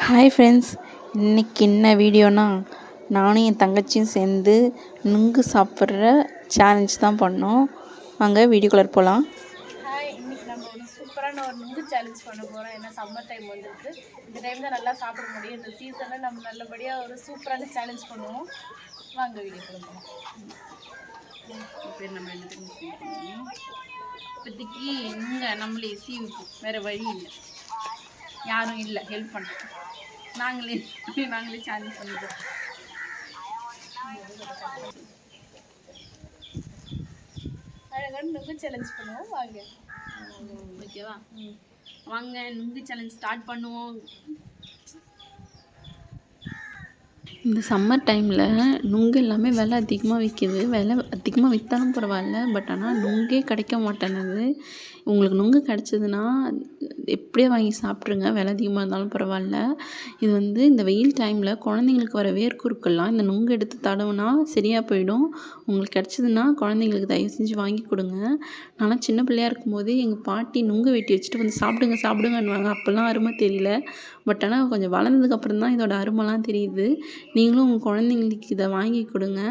Hi friends, இன்றைக்கி என்ன வீடியோனா நானும் என் தங்கச்சியும் சேர்ந்து நுங்கு சாப்பிட்ற சேலஞ்ச் தான் பண்ணோம். வாங்க வீடியோக்குள்ளே போகலாம். ஹாய், இன்றைக்கி நம்ம ஒரு சூப்பரான ஒரு நுங்கு சேலஞ்ச் பண்ண போகிறோம். ஏன்னா சம்மர் டைம் வந்துருக்கு. இந்த டைம் தான் நல்லா சாப்பிட முடியும். இந்த சீசனில் நம்ம நல்லபடியாக ஒரு சூப்பரான சேலஞ்ச் பண்ணுவோம். வாங்க வீடியோக்குள்ளே போகலாம். இப்போ நம்ம என்ன பண்ணுவோம், இப்போதைக்கு நுங்க நம்மளே சீவிப்போம். வேறு வழி இல்லை, யாரும் இல்லை ஹெல்ப் பண்ணுறோம். நாங்களே சேலஞ்ச் பண்ணிடுவோம். அழகான நுங்கு சேலஞ்ச் பண்ணுவோம். வாங்க, ஓகேவா? வாங்க நுங்கு சேலஞ்ச் ஸ்டார்ட் பண்ணுவோம். இந்த சம்மர் டைமில் நுங்கு எல்லாமே விலை அதிகமாக விற்கிது. விலை அதிகமாக விற்றாலும் பரவாயில்ல, பட் ஆனால் நுங்கே கிடைக்க மாட்டேனுது. உங்களுக்கு நுங்கு கிடச்சிதுன்னா எப்படியே வாங்கி சாப்பிட்ருங்க, விலை அதிகமாக இருந்தாலும் பரவாயில்ல. இது வந்து இந்த வெயில் டைமில் குழந்தைங்களுக்கு வர வேர்க்குருக்கெல்லாம் இந்த நுங்கு எடுத்து தடவுனா சரியாக போயிடும். உங்களுக்கு கிடச்சிதுன்னா குழந்தைங்களுக்கு தயவு செஞ்சு வாங்கி கொடுங்க. நான்லாம் சின்ன பிள்ளையாக இருக்கும்போது எங்கள் பாட்டி நுங்கு வெட்டி வச்சுட்டு வந்து சாப்பிடுங்கன்னுவாங்க. அப்போல்லாம் அருமை தெரியல, பட் ஆனால் கொஞ்சம் வளர்ந்ததுக்கப்புறம் தான் இதோட அருமைலாம் தெரியுது. நீங்களும் உங்கள் குழந்தைங்களுக்கு இதை வாங்கி கொடுங்க.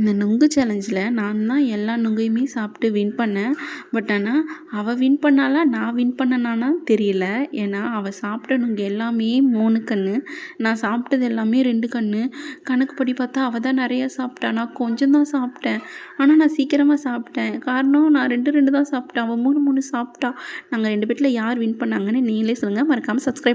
இந்த நுங்கு சேலஞ்சில் நான் தான் எல்லா நுங்கையுமே சாப்பிட்டு வின் பண்ணேன். பட் ஆனால் அவள் வின் பண்ணாலா நான் வின் பண்ணனானா தெரியல. ஏன்னா அவள் சாப்பிட்ட நுங்கு எல்லாமே 3 கன்று, நான் சாப்பிட்டது எல்லாமே 2 கன்று. கணக்குப்படி பார்த்தா அவள் தான் நிறையா சாப்பிட்டா, நான் கொஞ்சம் தான் சாப்பிட்டேன். ஆனால் நான் சீக்கிரமாக சாப்பிட்டேன். காரணம் நான் 2 தான் சாப்பிட்டேன், அவள் 3 சாப்பிட்டா. நாங்கள் 2 பேரில் யார் வின் பண்ணாங்கன்னு நீங்களே சொல்லுங்கள். மறக்காமல் சப்ஸ்கிரைப்